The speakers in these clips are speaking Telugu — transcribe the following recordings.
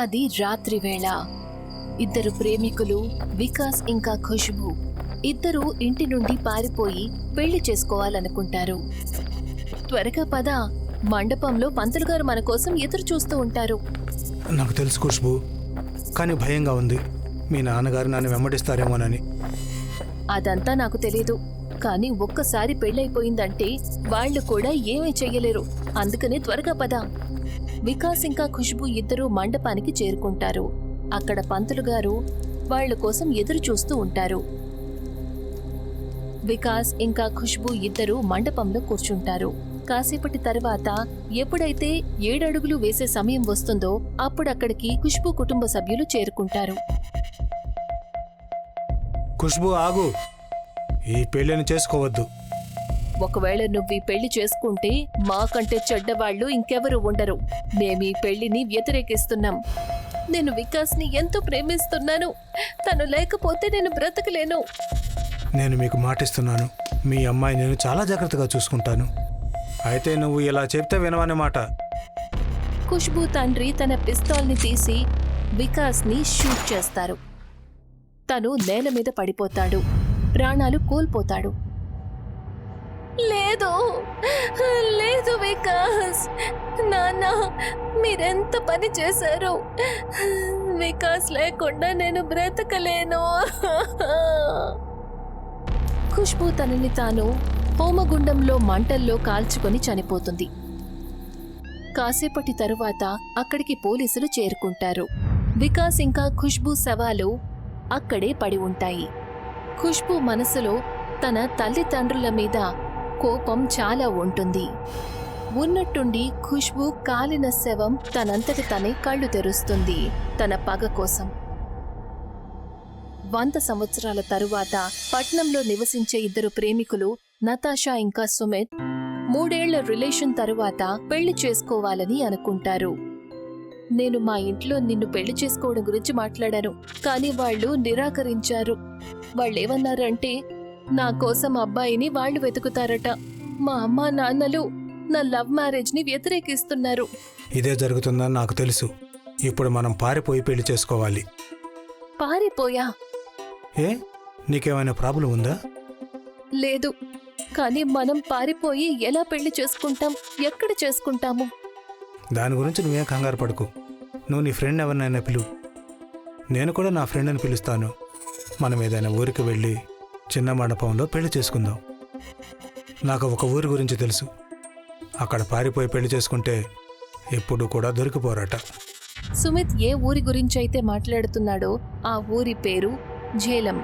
అది రాత్రి వేళ. ఇద్దరు ప్రేమికులు వికాస్ ఇంకా ఖుష్బూ ఇద్దరూ ఇంటి నుండి పారిపోయి పెళ్లి చేసుకోవాలనుకుంటారు. త్వరగా పద, మండపంలో పంతులు గారు మన కోసం ఎదురు చూస్తూ ఉంటారు. నాకు తెలుసు ఖుష్బూ, కానీ భయంగా ఉంది. మీ నాన్నగారు నన్ను వెంబడిస్తారేమోనని. అదంతా నాకు తెలీదు, కానీ ఒక్కసారి పెళ్ళైపోయిందంటే వాళ్ళు కూడా ఏమీ చెయ్యలేరు. అందుకని త్వరగా పద. వికాస్ ఇంకా ఖుష్బూ ఇద్దరూ మండపానికి చేరుకుంటారు. అక్కడ పంతులు గారు వాళ్ల కోసం ఎదురు చూస్తూ ఉంటారు. వికాస్ ఇంకా ఖుష్బూ ఇద్దరూ మండపంలో కూర్చుంటారు. కాసేపటి తర్వాత ఎప్పుడైతే 7 అడుగులు వేసే సమయం వస్తుందో అప్పుడక్కడికి ఖుష్బూ కుటుంబ సభ్యులు చేరుకుంటారు. ఖుష్బూ ఆగు, ఈ పెళ్లిని చేసుకోవద్దు. ఒకవేళ నువ్వు ఈ పెళ్లి చేసుకుంటే మాకంటే చెడ్డవాళ్లు ఇంకెవరు ఉండరు. మేమీ పెళ్లిని వ్యతిరేకిస్తున్నాం. నేను వికాస్ని ఎంతో ప్రేమిస్తున్నాను. తను లేకపోతే నేను బ్రతకలేను. నేను మీకు మాటిస్తున్నాను, మీ అమ్మాయి నేను చాలా జాగ్రత్తగా చూసుకుంటాను. అయితే నువ్వు ఇలా చెప్తే వినవన్నమాట. ఖుష్బూ తండ్రి తన పిస్తోల్ని తీసి వికాస్ని షూట్ చేస్తారు. తను నేల మీద పడిపోతాడు, ప్రాణాలు కోల్పోతాడు. లేదు లేదు వికాస్, నాన్న మీరెంత పని చేశారు. వికాస్ లేకుండా నేను బ్రతకలేను. ఖుష్బూ తనని తాను హోమగుండంలో మంటల్లో కాల్చుకొని చనిపోతుంది. కాసేపటి తరువాత అక్కడికి పోలీసులు చేరుకుంటారు. వికాస్ ఇంకా ఖుష్బూ శవాలు అక్కడే పడి ఉంటాయి. ఖుష్బూ మనసులో తన తల్లిదండ్రుల మీద కోపం చాలా ఉంటుంది. ఉన్నట్టుండి ఖుష్బూ కాలిన శవం తనంతటి తనే కళ్ళు తెరుస్తుంది తన పగ కోసం. 100 సంవత్సరాల తరువాత పట్నంలో నివసించే ఇద్దరు ప్రేమికులు నతాషా ఇంకా సుమిత్ 3 ఏళ్ల రిలేషన్ తరువాత పెళ్లి చేసుకోవాలని అనుకుంటారు. నేను మా ఇంట్లో నిన్ను పెళ్లి చేసుకోవడం గురించి మాట్లాడాను, కానీ వాళ్ళు నిరాకరించారు. వాళ్ళేమన్నారంటే నా కోసం అబ్బాయిని వాళ్ళు వెతుకుతారట. మా అమ్మా నాన్నలు నా లవ్ మ్యారేజ్ ని వ్యతిరేకిస్తున్నారు. ఇదే జరుగుతుందని నాకు తెలుసు. ఇప్పుడు మనం పారిపోయి పెళ్లి చేసుకోవాలి. పారిపోయా? ఏ, నీకేమైనా ప్రాబ్లం ఉందా? లేదు, కానీ మనం పారిపోయి ఎలా పెళ్లి చేసుకుంటాం, ఎక్కడ చేసుకుంటాము? దాని గురించి నువ్వేం కంగారు పడుకు. నువ్వు నీ ఫ్రెండ్ ఎవరినైనా పిలువు, నేను కూడా నా ఫ్రెండ్ని పిలుస్తాను. మనం ఏదైనా ఊరికి వెళ్ళి చిన్న మండపంలో పెళ్లి చేసుకుందాం. నాకు ఒక ఊరి గురించి తెలుసు. అక్కడ పారిపోయి పెళ్లి చేసుకుంటే ఎప్పుడు కూడా దొరికిపోరట. సుమిత్ ఏ ఊరి గురించైతే మాట్లాడుతున్నాడో ఆ ఊరి పేరు ఝేలం.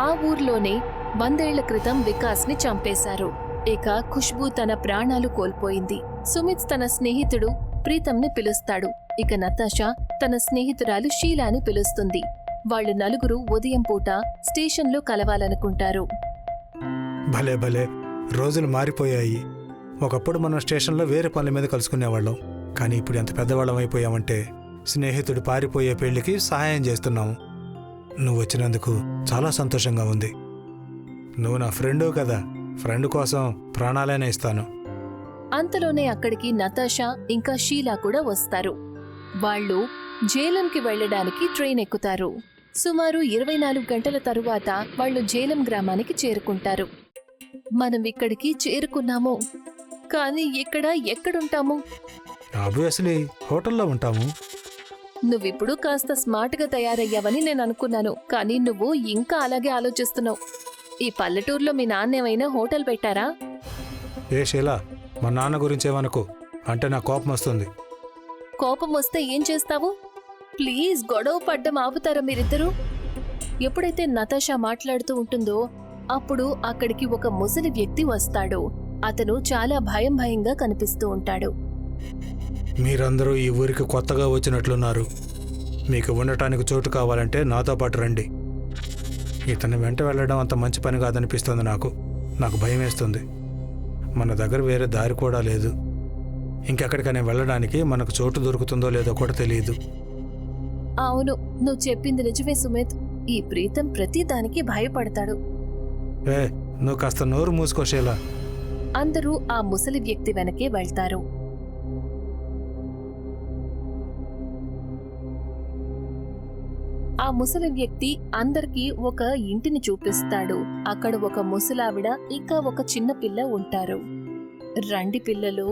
ఆ ఊర్లోనే 100 ఏళ్ల క్రితం వికాస్ని చంపేశారు. ఇక ఖుష్బూ తన ప్రాణాలు కోల్పోయింది. సుమిత్ తన స్నేహితుడు ప్రీతంని పిలుస్తాడు. ఇక నతాషా తన స్నేహితురాలు షీలాని పిలుస్తుంది. వాళ్ళు నలుగురు ఉదయం పూట స్టేషన్లో కలవాలనుకుంటారు. భలే భలే, రోజులు మారిపోయాయి. ఒకప్పుడు మనం స్టేషన్లో వేరే పనుల మీద కలుసుకునేవాళ్ళం, కానీ ఇప్పుడు ఎంత పెద్దవాళ్ళం అయిపోయామంటే స్నేహితుడు పారిపోయే పెళ్లికి సహాయం చేస్తున్నాము. నువ్వు వచ్చినందుకు చాలా సంతోషంగా ఉంది. నువ్వు నా ఫ్రెండు కదా, ఫ్రెండ్ కోసం ప్రాణాలైనా ఇస్తాను. అంతలోనే అక్కడికి నతాషా ఇంకా షీలా కూడా వస్తారు. వాళ్ళు ఝేలంకి వెళ్లడానికి ట్రైన్ ఎక్కుతారు. సుమారు 24 గంటల తరువాత వాళ్ళు ఝేలం గ్రామానికి చేరుకుంటారు. మనం ఇక్కడికి చేరుకున్నాము, కానీ ఇక్కడ ఎక్కడుంటాము? ఆబ్వియస్లీ హోటల్లో ఉంటాము. నువ్విప్పుడు కాస్త స్మార్ట్గా తయారయ్యావని నేను అనుకున్నాను, కానీ నువ్వు ఇంకా అలాగే ఆలోచిస్తున్నావు. ఈ పల్లెటూరులో మీ నాన్నేమైనా హోటల్ పెట్టారా? ఏ శీలా, మా నాన్న గురించేమనుకో, అంటే నా కోపం వస్తుంది. కోపం వస్తే ఏం చేస్తావు? ప్లీజ్, గొడవ పడ్డం ఆపుతారా మీరిద్దరూ? ఎప్పుడైతే నతాషా మాట్లాడుతూ ఉంటుందో అప్పుడు అక్కడికి ఒక ముసలి వ్యక్తి వస్తాడు. అతను చాలా భయంగా కనిపిస్తూ ఉంటాడు. మీరందరూ ఈ ఊరికి కొత్తగా వచ్చినట్లున్నారు. మీకు ఉండటానికి చోటు కావాలంటే నాతో పాటు రండి. ఇతని వెంట వెళ్ళడం అంత మంచి పని కాదనిపిస్తుంది నాకు భయం వేస్తుంది. మన దగ్గర వేరే దారి కూడా లేదు. ఇంకెక్కడికైనా వెళ్ళడానికి మనకు చోటు దొరుకుతుందో లేదో కూడా తెలియదు. అవును, నువ్వు చెప్పింది నిజమే సుమిత్. ఈ ప్రీతం ప్రతి దానికి భయపడతాడు. నువ్వు కాస్త నోరు మూసుకోసేలా. అందరూ ఆ ముసలి వ్యక్తి వెనకే వెళ్తారు. ఆ ముసలి వ్యక్తి అందరికీ ఒక ఇంటిని చూపిస్తాడు. అక్కడ ఒక ముసలావిడ ఇంకా ఒక చిన్న పిల్ల ఉంటారు. రండి పిల్లలు,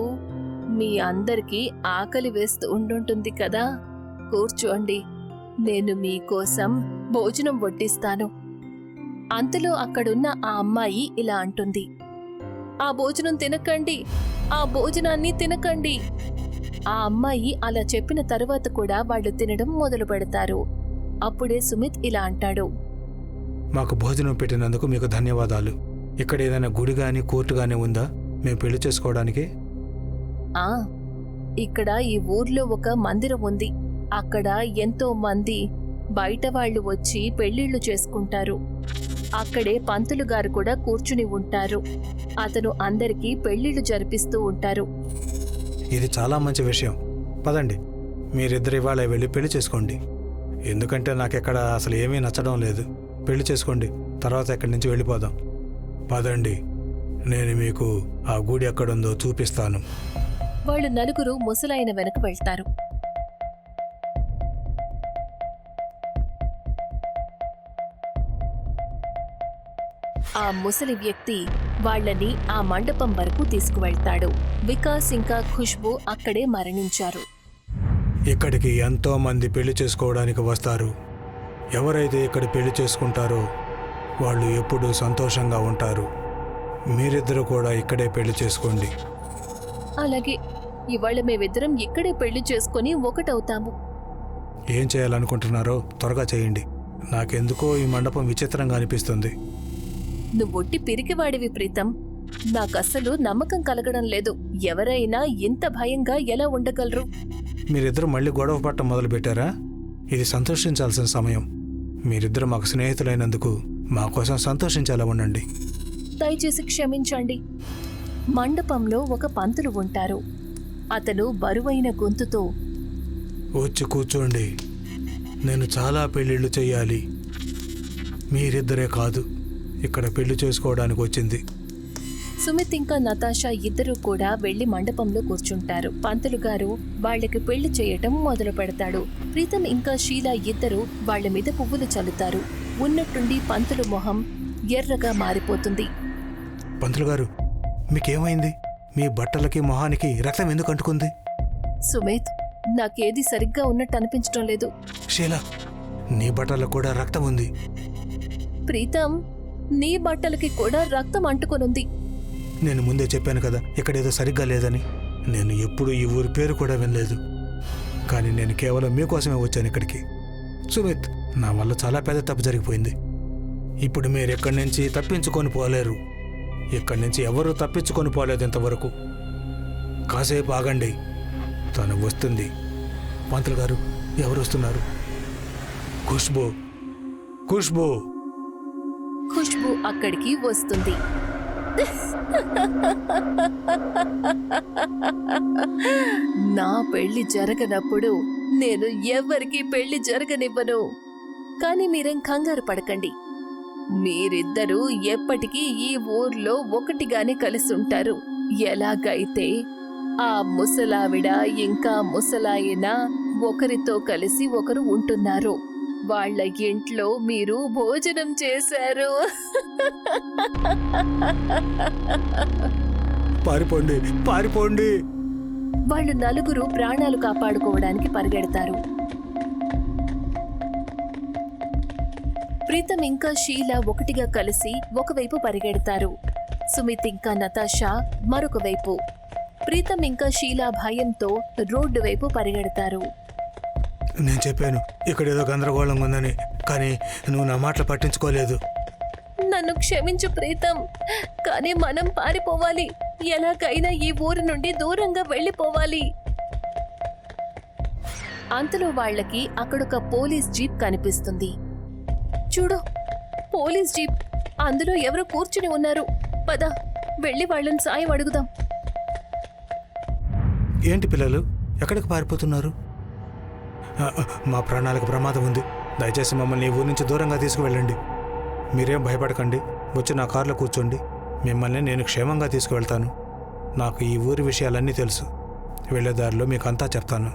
మీ అందరికీ ఆకలి వేస్తూ ఉండుంటుంది కదా, కూర్చోండి, నేను మీకోసం భోజనం వడ్డిస్తాను. అంతలో అక్కడున్న ఆ అమ్మాయి ఇలా అంటుంది, ఆ భోజనం తినకండి, ఆ భోజనాన్ని తినకండి. ఆ అమ్మాయి అలా చెప్పిన తరువాత కూడా వాళ్ళు తినడం మొదలు పెడతారు. అప్పుడే సుమిత్ ఇలా అంటాడు, మాకు భోజనం పెట్టినందుకు మీకు ధన్యవాదాలు. ఇక్కడ ఏదైనా గుడి గాని కోర్టు గాని ఉందా మేము పెళ్లి చేసుకోవడానికి? ఆ ఇక్కడ ఈ ఊర్లో ఒక మందిరం ఉంది. అక్కడ ఎంతో మంది బయట వాళ్ళు వచ్చి పెళ్లిళ్లు చేసుకుంటారు. అక్కడే పంతులు గారు కూడా కూర్చుని ఉంటారు. అతను అందరికీ పెళ్లిళ్లు జరిపిస్తూ ఉంటారు. ఇది చాలా మంచి విషయం. పదండి, మీరిద్దరు ఇవాళ వెళ్ళి పెళ్లి చేసుకోండి. ఎందుకంటే నాకెక్కడ అసలు ఏమీ నచ్చడం లేదు. పెళ్లి చేసుకోండి, తర్వాత ఎక్కడి నుంచి వెళ్ళిపోదాం. పదండి, నేను మీకు ఆ గుడి ఎక్కడుందో చూపిస్తాను. వాళ్ళు నలుగురు ముసలాయన వెనక వెళ్తారు. ఆ ముసలి వ్యక్తి వాళ్ళని ఆ మండపం వరకు తీసుకువెళ్తాడు. వికాస్ ఇంకా ఖుష్బూ అక్కడే మరణించారు. ఇక్కడికి ఎంతో మంది పెళ్లి చేసుకోవడానికి వస్తారు. ఎవరైతే ఇక్కడ పెళ్లి చేసుకుంటారో వాళ్ళు ఎప్పుడూ సంతోషంగా ఉంటారు. మీరిద్దరూ కూడా ఇక్కడే పెళ్లి చేసుకోండి. అలాగే, ఇవాళ మేమిద్దరం ఇక్కడే పెళ్లి చేసుకుని ఒకటవుతాము. ఏం చేయాలనుకుంటున్నారో త్వరగా చేయండి. నాకెందుకో ఈ మండపం విచిత్రంగా అనిపిస్తుంది. నువ్వొట్టి పిరికివాడివి ప్రీతం. నాకస్సలు నమ్మకం కలగడం లేదు. ఎవరైనా ఇంత భయంగా ఎలా ఉండగలరు? మీరిద్దరు మళ్ళీ గొడవ పట్టం మొదలుపెట్టారా? ఇది సంతోషించాల్సిన సమయం. మీరిద్దరు మాకు స్నేహితులైనందుకు మా కోసం సంతోషించేలా ఉండండి. దయచేసి క్షమించండి. మండపంలో ఒక పంతులు ఉంటారు. అతను బరువైన గొంతుతో, వచ్చి కూర్చోండి. నేను చాలా పెళ్ళిళ్ళు చెయ్యాలి. మీరిద్దరే కాదు ఇక్కడ పెళ్లి చేసుకోవడానికి వచ్చింది. సుమిత్ ఇంకా నతాషా ఇద్దరూ కూడా వెళ్లి మండపంలో కూర్చుంటారు. పంతులు గారు వాళ్లకి పెళ్లి చేయటం మొదలు పెడతాడు. ప్రీతం ఇంకా షీలా ఇద్దరు వాళ్ల మీద పువ్వులు చల్లుతారు. ఉన్నట్టుండి పంతులు మొహం ఎర్రగా మారిపోతుంది. పంతులు గారు, మీకేమైంది? మీ బట్టలకి మొహానికి రక్తం ఎందుకు అంటుకుంది? సుమిత్, నాకేది సరిగ్గా ఉన్నట్టు అనిపించడం లేదు. షీలా, నీ బట్టలకు కూడా రక్తం ఉంది. ప్రీతం, నీ బట్టలకి కూడా రక్తం అంటుకొనుంది. నేను ముందే చెప్పాను కదా ఇక్కడేదో సరిగ్గా లేదని. నేను ఎప్పుడూ ఈ ఊరి పేరు కూడా వినలేదు. కానీ నేను కేవలం మీకోసమే వచ్చాను ఇక్కడికి. సుమిత్, నా వల్ల చాలా పెద్ద తప్పు జరిగిపోయింది. ఇప్పుడు మీరు ఇక్కడి నుంచి తప్పించుకొని పోలేరు. ఇక్కడి నుంచి ఎవరూ తప్పించుకొని పోలేదు ఇంతవరకు. కాసేపు ఆగండి, తను వస్తుంది. పంతులు గారు, ఎవరు వస్తున్నారు? ఖుష్బూ. ఖుష్బూ. ఖుష్బూ అక్కడికి వస్తుంది. నా పెళ్లి జరగనప్పుడు నేను ఎవరికి పెళ్లి జరగనివ్వను. కానీ మీరేం కంగారు పడకండి. మీరిద్దరూ ఎప్పటికీ ఈ ఊర్లో ఒకటిగానే కలిసి ఉంటారు. ఎలాగైతే ఆ ముసలావిడ ఇంకా ముసలాయన ఒకరితో కలిసి ఒకరు ఉంటున్నారు. వాళ్ళ ఇంట్లో మీరు భోజనం చేశారు. పారిపోండి, పారిపోండి. వాళ్ళు నలుగురు ప్రాణాలు కాపాడుకోవడానికి పరిగెడతారు. ప్రీతం ఇంకా షీలా ఒకటిగా కలిసి ఒకవైపు పరిగెడతారు. సుమిత్ ఇంకా నతాషా మరొక వైపు. ప్రీతం ఇంకా షీలా భయంతో రోడ్డు వైపు పరిగెడతారు. నేను చెప్పాను ఇక్కడేదో గందరగోళం ఉందని, కానీ నువ్వు నా మాటలు పట్టించుకోలేదు. నన్ను క్షమించు ప్రీతం, కానీ మనం పారిపోవాలి. ఎలాగైనా ఈ ఊరి నుండి దూరంగా వెళ్ళిపోవాలి. అంతలో వాళ్ళకి అక్కడొక పోలీస్ జీప్ కనిపిస్తుంది. చూడు, పోలీస్ జీప్. అందులో ఎవరో కూర్చుని ఉన్నారు. పద, వెళ్ళి వాళ్ళని సాయం అడుగుదాం. ఏంటి పిల్లలు, ఎక్కడికి పారిపోతున్నారు? మా ప్రాణాలకు ప్రమాదం ఉంది. దయచేసి మమ్మల్ని ఈ ఊరి నుంచి దూరంగా తీసుకువెళ్ళండి. మీరేం భయపడకండి. వచ్చి నా కారులో కూర్చోండి. మిమ్మల్ని నేను క్షేమంగా తీసుకువెళ్తాను. నాకు ఈ ఊరి విషయాలన్నీ తెలుసు. వెళ్ళేదారిలో మీకు అంతా చెప్తాను.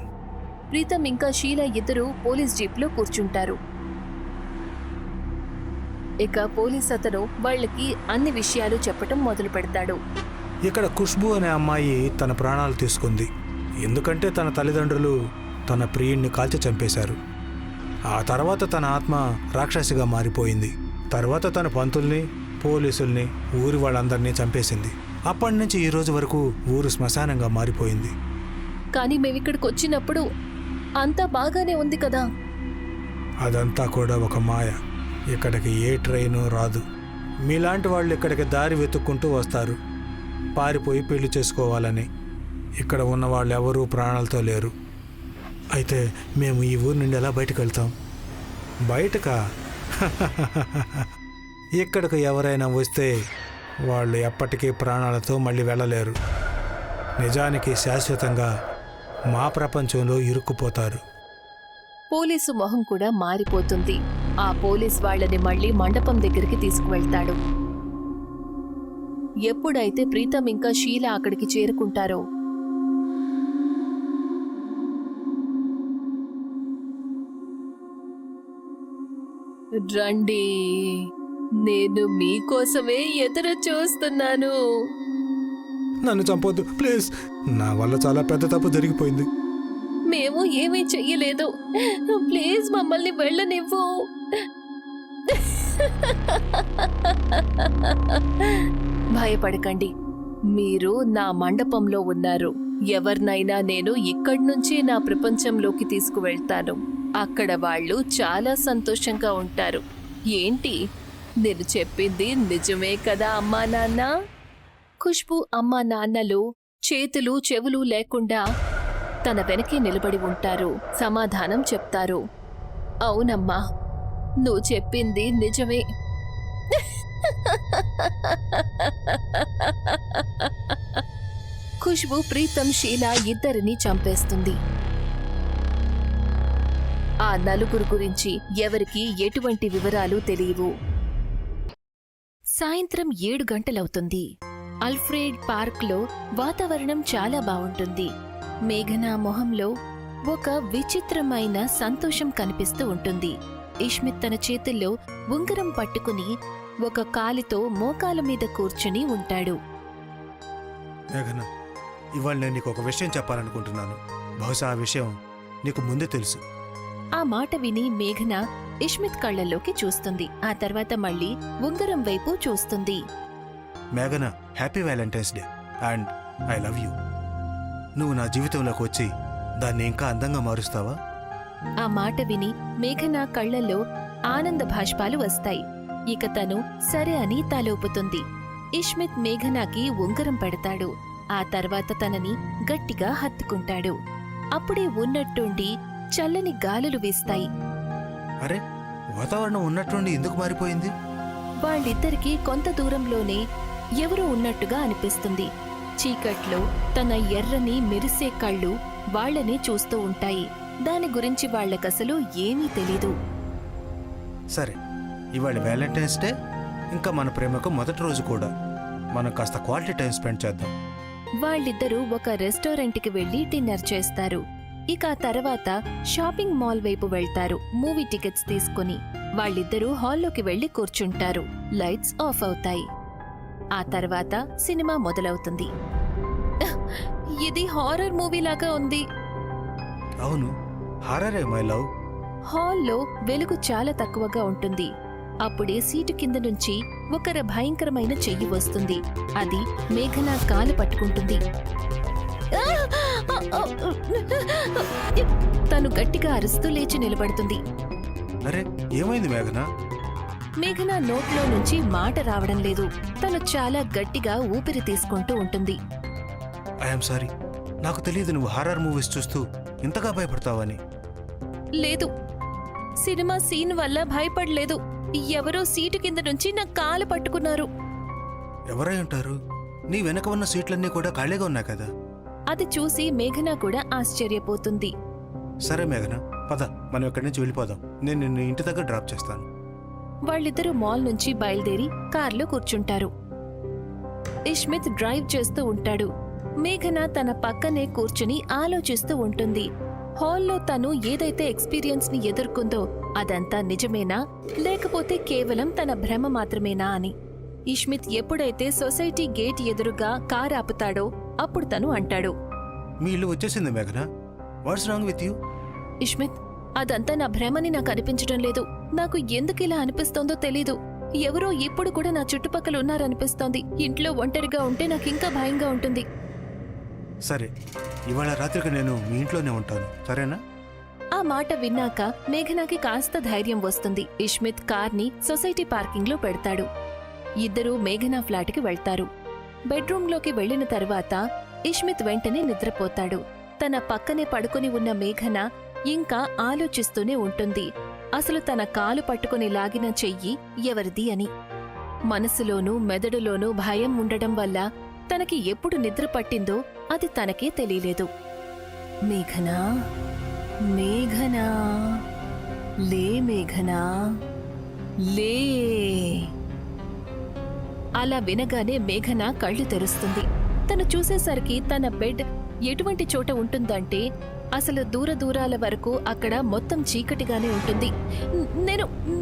ప్రీతం ఇంకా షీలా ఇద్దరు పోలీస్ జీప్లో కూర్చుంటారు. ఇక పోలీస్ అతను వాళ్ళకి అన్ని విషయాలు చెప్పటం మొదలు పెడతాడు. ఇక్కడ ఖుష్బూ అనే అమ్మాయి తన ప్రాణాలు తీసుకుంది. ఎందుకంటే తన తల్లిదండ్రులు తన ప్రియుణ్ణి కాల్చి చంపేశారు. ఆ తర్వాత తన ఆత్మ రాక్షసిగా మారిపోయింది. తర్వాత తన పంతుల్ని, పోలీసుల్ని, ఊరి వాళ్ళందరినీ చంపేసింది. అప్పటి నుంచి ఈ రోజు వరకు ఊరు శ్మశానంగా మారిపోయింది. కానీ మేమిక్కడికి వచ్చినప్పుడు అంతా బాగానే ఉంది కదా. అదంతా కూడా ఒక మాయ. ఇక్కడికి ఏ ట్రైను రాదు. మీలాంటి వాళ్ళు ఇక్కడికి దారి వెతుక్కుంటూ వస్తారు, పారిపోయి పెళ్లి చేసుకోవాలని. ఇక్కడ ఉన్న వాళ్ళు ఎవరూ ప్రాణాలతో లేరు. అయితే మేము ఈ ఊరి నుండి ఎలా బయటకు వెళ్తాం? బయటకా? ఇక్కడికి ఎవరైనా వస్తే వాళ్ళు ఎప్పటికీ ప్రాణాలతో మళ్ళీ వెళ్ళలేరు. నిజానికి శాశ్వతంగా మా ప్రపంచంలో ఇరుక్కుపోతారు. పోలీసు మొహం కూడా మారిపోతుంది. ఆ పోలీస్ వాళ్ళని మళ్ళీ మండపం దగ్గరికి తీసుకువెళ్తాడు. ఎప్పుడైతే ప్రీతం ఇంకా షీలా అక్కడికి చేరుకుంటారో రండి, నేను మీకోసమే ఎదురు చూస్తున్నాను. నన్ను చంపొద్దు ప్లీజ్. నా వల్ల చాలా పెద్ద తప్పు జరిగిపోయింది. మేము ఏమీ చెయ్యలేదు, ప్లీజ్ మమ్మల్ని వెళ్ళనివ్వు. భయపడకండి, మీరు నా మండపంలో ఉన్నారు. ఎవరినైనా నేను ఇక్కడి నుంచి నా ప్రపంచంలోకి తీసుకువెళ్తాను. అక్కడ వాళ్ళు చాలా సంతోషంగా ఉంటారు. ఏంటి, నేను చెప్పింది నిజమే కదా అమ్మా నాన్న? ఖుష్బూ అమ్మా నాన్నలు చేతులు చెవులు లేకుండా తన వెనకే నిలబడి ఉంటారు. సమాధానం చెప్తారు. అవునమ్మా, నువ్వు చెప్పింది నిజమే. ఖుష్బూ ప్రీతం షీలా ఇద్దరిని చంపేస్తుంది. ఆ నలుగురు గురించి ఎవరికీ ఎటువంటి వివరాలు తెలియవు. సాయంత్రం 7 గంటలవుతుంది. అల్ఫ్రెడ్ పార్క్లో వాతావరణం చాలా బావుంటుంది. మేఘనా మొహంలో ఒక విచిత్రమైన సంతోషం కనిపిస్తూ ఉంటుంది. ఇష్మిత్ తన చేతుల్లో ఉంగరం పట్టుకుని ఒక కాలితో మోకాల మీద కూర్చుని ఉంటాడు. మేఘన, ఇవాళ నేను నీకు ఒక విషయం చెప్పాలనుకుంటున్నాను. బహుశా ఆ విషయం నీకు ముందే తెలుసు. ఆ మాట విని మేఘన ఇష్మిత్ కళ్ళల్లోకి చూస్తుంది. ఆ తర్వాత మళ్ళీ ఉంగరం వైపు చూస్తుంది. మేఘన, happy Valentine's day and I love you. నువ్వు నా జీవితంలోకి వచ్చి దాన్ని ఇంకా అందంగా మారుస్తావా? ఆ మాట విని మేఘన కళ్ళల్లో ఆనంద భాష్పాలు వస్తాయి. ఇక తను సరే అని తలోపుతుంది. ఇష్మిత్ మేఘనాకి ఉంగరం పెడతాడు. ఆ తర్వాత తనని గట్టిగా హత్తుకుంటాడు. అప్పుడే ఉన్నట్టుండి చల్లని గాలులు వీస్తాయి. అరే, వాతావరణం ఉన్నట్టుండి ఎందుకు మారిపోయింది? వాళ్ళిద్దరికీ కొంత దూరంలోనే ఎవరో ఉన్నట్టుగా అనిపిస్తుంది. చీకట్లో తన ఎర్రని మెరిసే కళ్ళు వాళ్లనే చూస్తూ ఉంటాయి. దాని గురించి వాళ్లకసలు ఏమీ తెలీదు. సరే, ఇవాళ వ్యాలంటైన్స్ డే, ఇంకా మన ప్రేమకు మొదటి రోజు కూడా. మనం కాస్త క్వాలిటీ టైం స్పెండ్ చేద్దాం. వాళ్ళిద్దరూ ఒక రెస్టారెంట్కి వెళ్లి డిన్నర్ చేస్తారు. ఇక ఆ తర్వాత షాపింగ్ మాల్ వైపు వెళ్తారు. మూవీ టికెట్స్ తీసుకుని వాళ్ళిద్దరూ హాల్లోకి వెళ్లి కూర్చుంటారు. లైట్స్ ఆఫ్ అవుతాయి. ఆ తర్వాత సినిమా మొదలవుతుంది. ఇది హారర్ మూవీ లాగా ఉంది. అవును, హారరే మై లవ్. హాల్లో వెలుగు చాలా తక్కువగా ఉంటుంది. అప్పుడే సీటు కింద నుంచి ఒకరి భయంకరమైన చెయ్యి వస్తుంది. అది మేఘన కాలు పట్టుకుంటుంది. తను గట్టిగా అరుస్తూ లేచి నిలబడుతుంది. అరే, ఏమైంది మేఘన? మేఘన నోట్లో నుంచి మాట రావడం లేదు. తను చాలా గట్టిగా ఊపిరి తీసుకుంటూ ఉంటుంది. ఐఎమ్ సారీ, నాకు తెలియదు నువ్వు హారర్ మూవీస్ చూస్తూ ఇంతగా భయపడతావని. లేదు, సినిమా సీన్ వల్ల భయపడలేదు. ఎవరో సీటు కింద నుంచి నా కాలు పట్టుకున్నారు. ఎవరై ఉంటారు? నీ వెనక ఉన్న సీట్లన్నీ కూడా ఖాళీగా ఉన్నాయి కదా. అది చూసి మేఘన కూడా ఆశ్చర్యపోతుంది. సరే మేఘన, పద, మనం ఇక్కడి నుంచి వెళ్ళిపోదాం. నేను నిన్ను ఇంటి దగ్గర డ్రాప్ చేస్తాను. వాళ్ళిద్దరూ మాల్ నుంచి బయలుదేరి కార్లో కూర్చుంటారు. ఇష్మిత్ డ్రైవ్ చేస్తూ ఉంటాడు. మేఘన తన పక్కనే కూర్చుని ఆలోచిస్తూ ఉంటుంది. హాల్లో తను ఏదైతే ఎక్స్పీరియన్స్ ని ఎదుర్కొందో అదంతా నిజమేనా లేకపోతే కేవలం తన భ్రమ మాత్రమేనా అని. ఇష్మిత్ ఎప్పుడైతే సొసైటీ గేట్ ఎదురుగా కార్ ఆపుతాడో అప్పుడు తను అంటాడు, మీ ఇల్లు వచ్చేసింది మేఘన. What's wrong with you? Ishmit, అదంతా నా భ్రమని నాకు అనిపించడం లేదు. నాకు ఎందుకిలా అనిపిస్తోందో తెలీదు. ఎవరో ఇప్పుడు కూడా నా చుట్టుపక్కల ఉన్నారనిపిస్తోంది. ఇంట్లో ఒంటరిగా ఉంటే నాకింకా భయంగా ఉంటుంది. సరే, ఇవాళ రాత్రికి నేను మీ ఇంట్లోనే ఉంటాను, సరేనా? ఆ మాట విన్నాక మేఘనాకి కాస్త ధైర్యం వస్తుంది. ఇష్మిత్ కార్ని సొసైటీ పార్కింగ్లో పెడతాడు. ఇద్దరూ మేఘనా ఫ్లాట్కి వెళ్తారు. బెడ్రూంలోకి వెళ్లిన తరువాత ఇష్మిత్ వెంటనే నిద్రపోతాడు. తన పక్కనే పడుకుని ఉన్న మేఘన ఇంకా ఆలోచిస్తూనే ఉంటుంది, అసలు తన కాలు పట్టుకుని లాగిన చెయ్యి ఎవరిది అని. మనసులోనూ మెదడులోనూ భయం ఉండడం వల్ల తనకి ఎప్పుడు నిద్ర పట్టిందో అది తనకే తెలియలేదు. మేఘనా, మేఘనా, లే మేఘనా, లే. అలా వినగానే మేఘన కళ్ళు తెరుస్తుంది. తను చూసేసరికి తన బెడ్ ఎటువంటి చోట ఉంటుందంటే అసలు దూర దూరాల వరకు అక్కడ మొత్తం చీకటిగానే ఉంటుంది.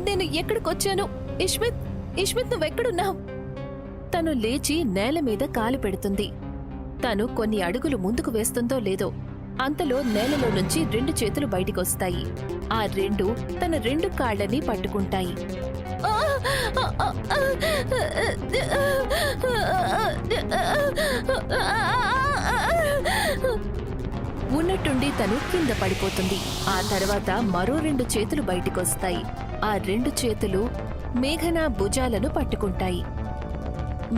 నేను ఎక్కడికొచ్చాను? ఇష్మిత్, ఇష్మిత్, నువ్వెక్కడున్నావు? తను లేచి నేల మీద కాలు పెడుతుంది. తను కొన్ని అడుగులు ముందుకు వేస్తుందో లేదో అంతలో నేలలో నుంచి 2 చేతులు బయటికొస్తాయి. ఆ 2 తన 2 కాళ్ళని పట్టుకుంటాయి. ఉన్నట్టుండి తను కింద పడిపోతుంది. ఆ తర్వాత మరో 2 చేతులు బయటికొస్తాయి. ఆ 2 చేతులు మేఘన భుజాలను పట్టుకుంటాయి.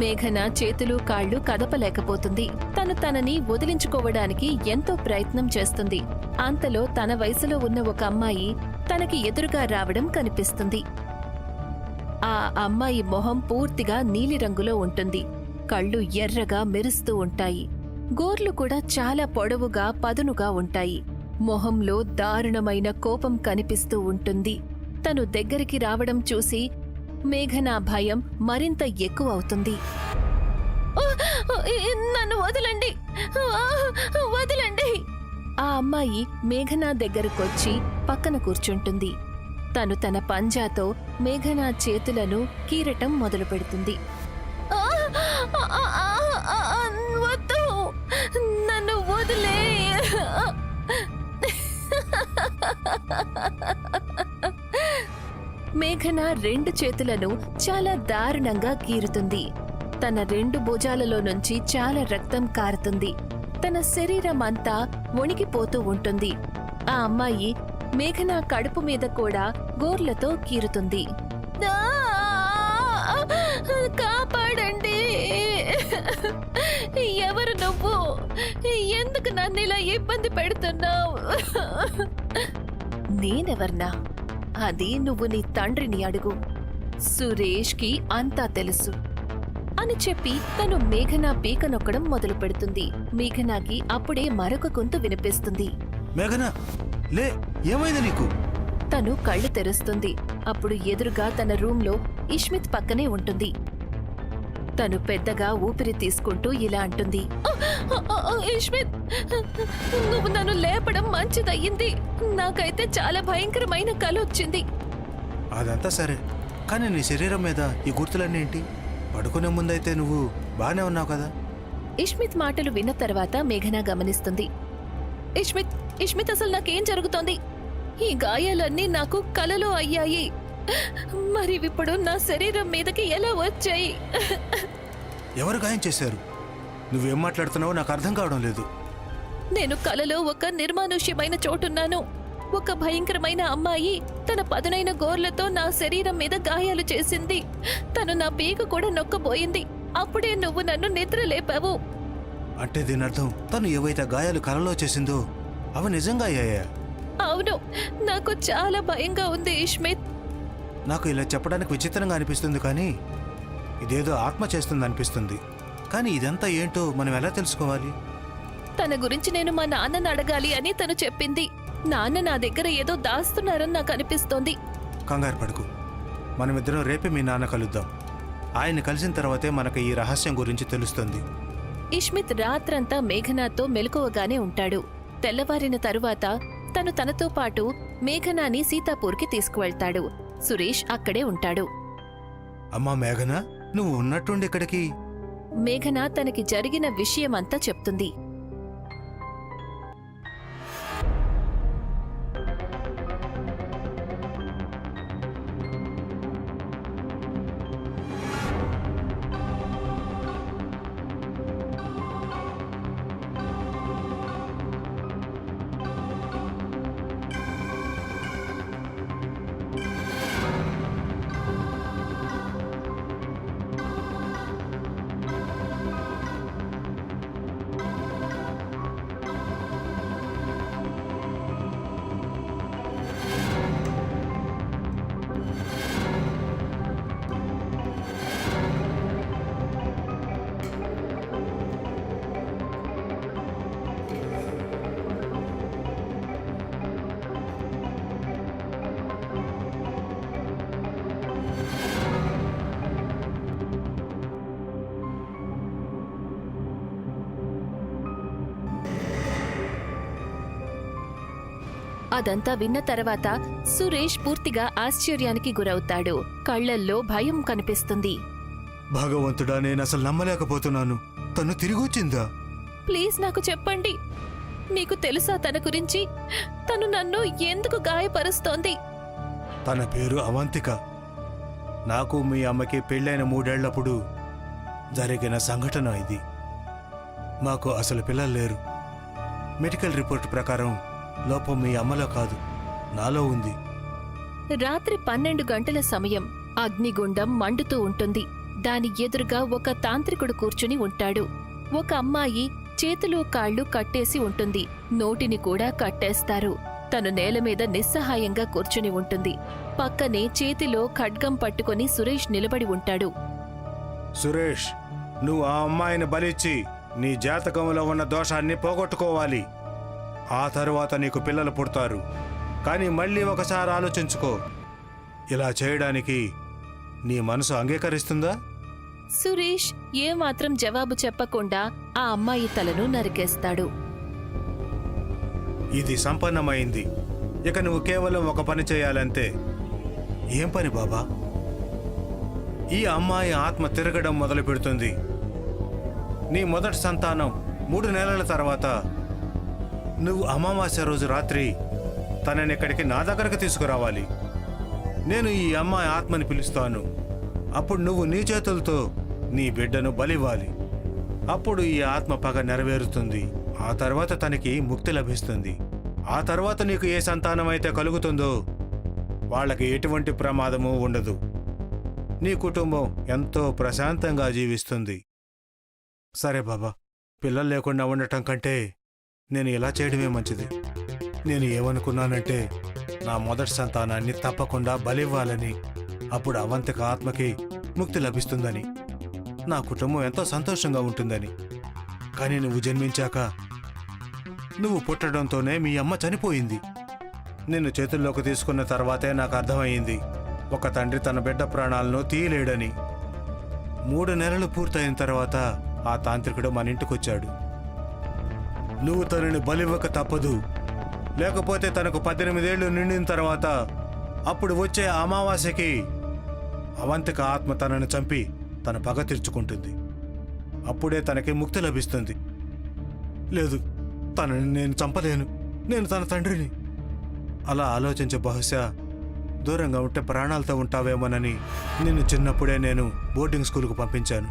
మేఘన చేతులు కాళ్ళు కదపలేకపోతుంది. తను తనని వదిలించుకోవడానికి ఎంతో ప్రయత్నం చేస్తుంది. అంతలో తన వయసులో ఉన్న ఒక అమ్మాయి తనకి ఎదురుగా రావడం కనిపిస్తుంది. ఆ అమ్మాయి మొహం పూర్తిగా నీలిరంగులో ఉంటుంది. కళ్ళు ఎర్రగా మెరుస్తూ ఉంటాయి. గోర్లు కూడా చాలా పొడవుగా పదునుగా ఉంటాయి. మొహంలో దారుణమైన కోపం కనిపిస్తూ ఉంటుంది. తను దగ్గరికి రావడం చూసి మేఘన భయం మరింత ఎక్కువ అవుతుంది. నన్ను వదలండి, వదలండి. ఆ అమ్మాయి మేఘన దగ్గరకొచ్చి పక్కన కూర్చుంటుంది. తను తన పంజాతో మేఘన చేతులను కీరటం మొదలు పెడుతుంది. వద్దు, నన్ను వదిలే. మేఘన 2 చేతులను చాలా దారుణంగా గీరుతుంది. తన 2 భుజాలలో నుంచి చాలా రక్తం కారుతుంది. తన శరీరం అంతా వణికిపోతూ ఉంటుంది. ఆ అమ్మాయి మేఘన కడుపు మీద కూడా గోర్లతో కీరుతుంది. కాపాడండి, ఎవరు నువ్వు? ఎందుకు నన్ను ఇలా ఇబ్బంది పెడుతున్నావు? నేనెవర్నా? అది నువ్వు నీ తండ్రిని అడుగు. సురేష్కి అంతా తెలుసు అని చెప్పి తను మేఘన పీక నొక్కడం మొదలు పెడుతుంది. మేఘనాకి అప్పుడే మరొక గొంతు వినిపిస్తుంది. మేఘనా, లే, ఏమైంది నీకు? తను కళ్ళు తెరుస్తుంది. అప్పుడు ఎదురుగా తన రూంలో ఇష్మిత్ పక్కనే ఉంటుంది. తను పెద్దగా ఊపిరి తీసుకుంటూ ఇలా అంటుంది, ఇష్మిత్, నువ్వు నన్ను లేపడం మంచిదయ్యింది. నాకైతే చాలా భయంకరమైన కల వచ్చింది. అదంతా సరే, కానీ నీ శరీరం మీద ఈ గుర్తులన్నీ ఏంటి? పడుకునే ముందైతే నువ్వు బానే ఉన్నావు కదా? ఇష్మిత్ మాటలు విన్న తర్వాత మేఘన గమనిస్తుంది. ఇష్మిత్, ఇష్మిత్, అసలు నాకేం జరుగుతోంది? ఈ గాయాలన్నీ నాకు కలలో అయ్యాయి. మరి ఇప్పుడు నా శరీరం మీదకి ఎలా వచ్చాయి? ఎవరు గాయం చేశారు? నువ్వేం మాట్లాడుతున్నావో నాకు అర్థం కావడం లేదు. నేను కలలో ఒక నిర్మానుష్యమైన చోటున్నాను. ఒక భయంకరమైన అమ్మాయి తన పదునైన గోర్లతో నా శరీరం మీద గాయాలు చేసింది. తను నా పీక కూడా నొక్కబోయింది. అప్పుడే నువ్వు నన్ను నిద్ర లేపావు. అంటే దీని అర్థం తను ఏవైతే గాయాలు కలలో చేసిందో అవి నిజంగా అయ్యాయా? అవును, నాకు చాలా భయంగా ఉంది ఇష్మిత్. నాకు ఇలా చెప్పడానికి విచిత్రంగా అనిపిస్తుంది, కానీ ఇదేదో ఆత్మ చేస్తుంది అనిపిస్తుంది. కానీ ఇదంతా ఏంటో మనం ఎలా తెలుసుకోవాలి? తన గురించి నేను మా నాన్నని అడగాలి అని తను చెప్పింది. నాన్న నా దగ్గర ఏదో దాస్తున్నారని నాకు అనిపిస్తోంది. కంగారు పడుకు, మనమిద్దరం రేపే మీ నాన్న కలుద్దాం. ఆయన కలిసిన తర్వాతే మనకు ఈ రహస్యం గురించి తెలుస్తుంది. ఇష్మిత్ రాత్రంతా మేఘనాతో మెలకువగానే ఉంటాడు. తెల్లవారిన తరువాత తను తనతో పాటు మేఘనాని సీతాపూర్కి తీసుకువెళ్తాడు. సురేష్ అక్కడే ఉంటాడు. అమ్మా మేఘన, నువ్వు ఉన్నట్టుండి ఇక్కడికి? మేఘన తనకి జరిగిన విషయమంతా చెప్తుంది. అదంతా విన్న తర్వాత సురేష్ పూర్తిగా ఆశ్చర్యానికి గురవుతాడు. కళ్లల్లో భయం కనిపిస్తుంది. భగవంతుడా, నేనసలు నమ్మలేకపోతున్నాను. తను తిరిగొచ్చిందా? ప్లీజ్ నాకు చెప్పండి. మీకు తెలుసా తన గురించి? తను నన్ను ఎందుకు గాయపరుస్తోంది? తన పేరు అవంతిక. నాకు మీ అమ్మకి పెళ్ళైన 3 ఏళ్లప్పుడు జరిగిన సంఘటన ఇది. మాకు అసలు పిల్లలు లేరు. మెడికల్ రిపోర్ట్ ప్రకారం లోపం మీ అమ్మలో కాదు, నాలో ఉంది. రాత్రి 12 గంటల సమయం. అగ్నిగుండం మండుతూ ఉంటుంది. దాని ఎదురుగా ఒక తాంత్రికుడు కూర్చుని ఉంటాడు. ఒక అమ్మాయి చేతులు కాళ్ళు కట్టేసి ఉంటుంది. నోటిని కూడా కట్టేస్తారు. తను నేల మీద నిస్సహాయంగా కూర్చుని ఉంటుంది. పక్కనే చేతిలో ఖడ్గం పట్టుకొని సురేష్ నిలబడి ఉంటాడు. సురేష్, నువ్వు ఆ అమ్మాయిని బలిచ్చి నీ జాతకంలో ఉన్న దోషాన్ని పోగొట్టుకోవాలి. ఆ తరువాత నీకు పిల్లలు పుడతారు. కానీ మళ్ళీ ఒకసారి ఆలోచించుకో, ఇలా చేయడానికి నీ మనసు అంగీకరిస్తుందా? సురేష్ ఏమాత్రం జవాబు చెప్పకుండా ఆ అమ్మాయి తలను నరికేస్తాడు. ఇది సంపన్నమైంది. ఇక నువ్వు కేవలం ఒక పని చేయాలంతే. ఏం పని బాబా? ఈ అమ్మాయి ఆత్మ తిరగడం మొదలు పెడుతుంది. నీ మొదటి సంతానం 3 నెలల తర్వాత నువ్వు అమావాస్య రోజు రాత్రి తనని ఇక్కడికి నా దగ్గరకు తీసుకురావాలి. నేను ఈ అమ్మాయి ఆత్మని పిలుస్తాను. అప్పుడు నువ్వు నీ చేతులతో నీ బిడ్డను బలివ్వాలి. అప్పుడు ఈ ఆత్మ పగ నెరవేరుతుంది. ఆ తర్వాత తనకి ముక్తి లభిస్తుంది. ఆ తర్వాత నీకు ఏ సంతానం అయితే కలుగుతుందో వాళ్ళకి ఎటువంటి ప్రమాదము ఉండదు. నీ కుటుంబం ఎంతో ప్రశాంతంగా జీవిస్తుంది. సరే బాబా, పిల్లలు లేకుండా ఉండటం కంటే నేను ఇలా చేయడమే మంచిది. నేను ఏమనుకున్నానంటే నా మొదటి సంతానాన్ని తప్పకుండా బలివ్వాలని. అప్పుడు అవంతిక ఆత్మకి ముక్తి లభిస్తుందని, నా కుటుంబం ఎంతో సంతోషంగా ఉంటుందని. కానీ నువ్వు జన్మించాక, నువ్వు పుట్టడంతోనే మీ అమ్మ చనిపోయింది. నిన్ను చేతుల్లోకి తీసుకున్న తర్వాతే నాకు అర్థమయ్యింది, ఒక తండ్రి తన బిడ్డ ప్రాణాలను తీయలేడని. 3 నెలలు పూర్తయిన తర్వాత ఆ తాంత్రికుడు మన ఇంటికొచ్చాడు. నువ్వు తనని బలివ్వక తప్పదు, లేకపోతే తనకు 18 ఏళ్లు నిండిన తర్వాత అప్పుడు వచ్చే అమావాస్యకి అవంతిక ఆత్మ తనను చంపి తన పగ తీర్చుకుంటుంది. అప్పుడే తనకి ముక్తి లభిస్తుంది. లేదు, తనని నేను చంపలేను, నేను తన తండ్రిని. అలా ఆలోచించే బహుశా దూరంగా ఉంటే ప్రాణాలతో ఉంటావేమోనని నిన్ను చిన్నప్పుడే నేను బోర్డింగ్ స్కూల్కు పంపించాను.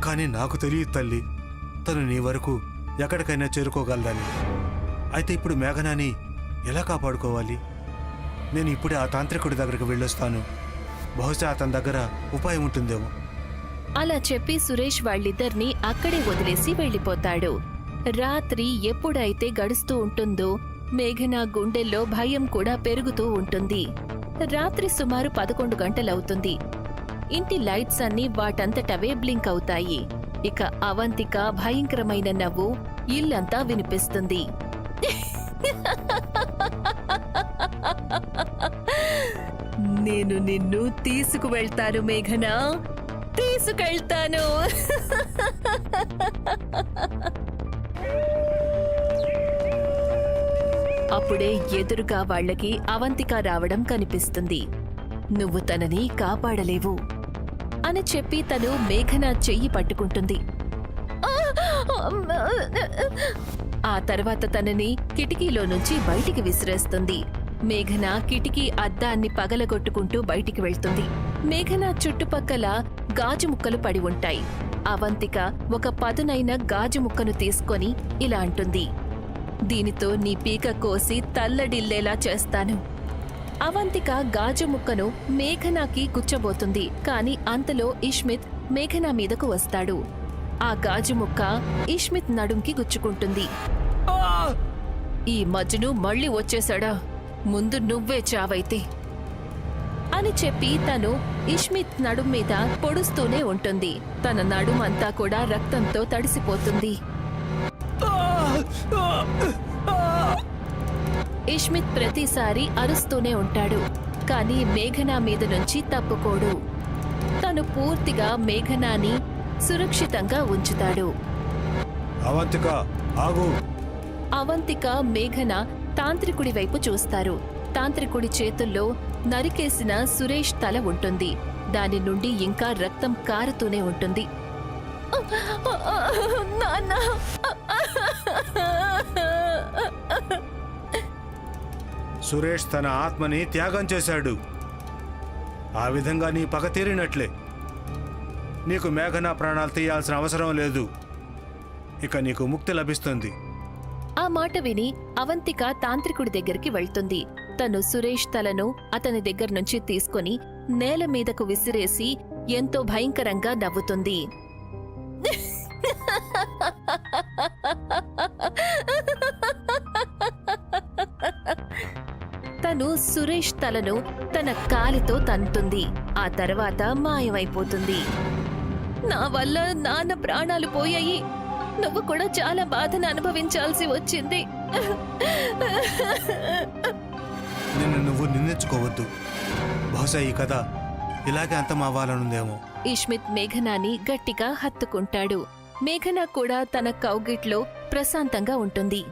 కానీ నాకు తెలియదు తల్లి, తను నీ వరకు ఎక్కడికైనా చేరుకోగలదని. అయితే ఇప్పుడు మేఘనాని ఎలా కాపాడుకోవాలి? నేను ఇప్పుడే ఆ తాంత్రికుడి దగ్గరికి వెళ్ళొస్తాను. బహుశా అతని దగ్గర ఉపాయం ఉంటుందేమో. అలా చెప్పి సురేష్ వాళ్ళిద్దరినీ అక్కడే వదిలేసి వెళ్ళిపోతాడు. రాత్రి ఎప్పుడైతే గడుస్తూ ఉంటుందో మేఘన గుండెల్లో భయం కూడా పెరుగుతూ ఉంటుంది. రాత్రి సుమారు 11 గంటలవుతుంది. ఇంటి లైట్స్ అన్నీ వాటంతటవే బ్లింక్ అవుతాయి. ఇక అవంతిక భయంకరమైన నవ్వు ఇల్లంతా వినిపిస్తుంది. నేను నిన్ను తీసుకువెళ్తాను మేఘనా, తీసుకెళ్తాను. అప్పుడే ఎదురుగా వాళ్ళకి అవంతిక రావడం కనిపిస్తుంది. నువ్వు తనని కాపాడలేవు అని చెప్పి తను మేఘన చెయ్యి పట్టుకుంటుంది. ఆ తర్వాత తనని కిటికీలో నుంచి బయటికి విసిరేస్తుంది. మేఘన కిటికీ అద్దాన్ని పగలగొట్టుకుంటూ బయటికి వెళ్తుంది. మేఘన చుట్టుపక్కల గాజు ముక్కలు పడి ఉంటాయి. అవంతిక ఒక పదునైన గాజు ముక్కను తీసుకొని ఇలా అంటుంది, దీనితో నీ పీక కోసి తల్లడిల్లేలా చేస్తాను. అవంతిక గాజు ముక్కను మేఘనాకి గుచ్చబోతుంది. కాని అంతలో ఇష్మిత్ మేఘనా మీదకు వస్తాడు. ఆ గాజు ముక్క ఇష్మిత్ నడుంకి గుచ్చుకుంటుంది. ఈ మజ్ను మళ్ళీ వచ్చేశాడా? ముందు నువ్వే చావైతే అని చెప్పి తను ఇష్మిత్ నడుం మీద పొడుస్తూనే ఉంటుంది. తన నడుం అంతా కూడా రక్తంతో తడిసిపోతుంది. ఇష్మిత్ ప్రతిసారి అరుస్తూనే ఉంటాడు, కానీ మేఘనా మీద నుంచి తప్పుకోడు. తను పూర్తిగా మేఘనాని సురక్షితంగా ఉంచుతాడు. అవంతిక ఆగు! అవంతిక, మేఘన తాంత్రికుడి వైపు చూస్తారు. తాంత్రికుడి చేతుల్లో నరికేసిన సురేష్ తల ఉంటుంది. దాని నుండి ఇంకా రక్తం కారుతూనే ఉంటుంది. సురేష్ తన ఆత్మని త్యాగం చేశాడు. ఆ విధంగా నీ పగ తీరినట్లే. నీకు మేఘనా ప్రాణాలు తీయాల్సిన అవసరం లేదు. ఇక నీకు ముక్తి లభిస్తుంది. ఆ మాట విని అవంతిక తాంత్రికుడి దగ్గరికి వెళ్తుంది. తను సురేష్ తలను అతని దగ్గర నుంచి తీసుకుని నేల మీదకు విసిరేసి ఎంతో భయంకరంగా నవ్వుతుంది. తను సురేష్ తలను తన కాలితో తంతుంది. ఆ తర్వాత మాయమైపోతుంది. నా వల్ల నాన్న ప్రాణాలు పోయాయి. నువ్వు కూడా చాలా బాధను అనుభవించాల్సి వచ్చింది. నిన్ను నువ్వు నిందించుకోవద్దు. బహుశా ఈ కథ ఇలాగే అంతం అవ్వాలనుందేమో. ఇష్మిత్ మేఘనాని గట్టిగా హత్తుకుంటాడు. మేఘన కూడా తన కౌగిట్లో ప్రశాంతంగా ఉంటుంది.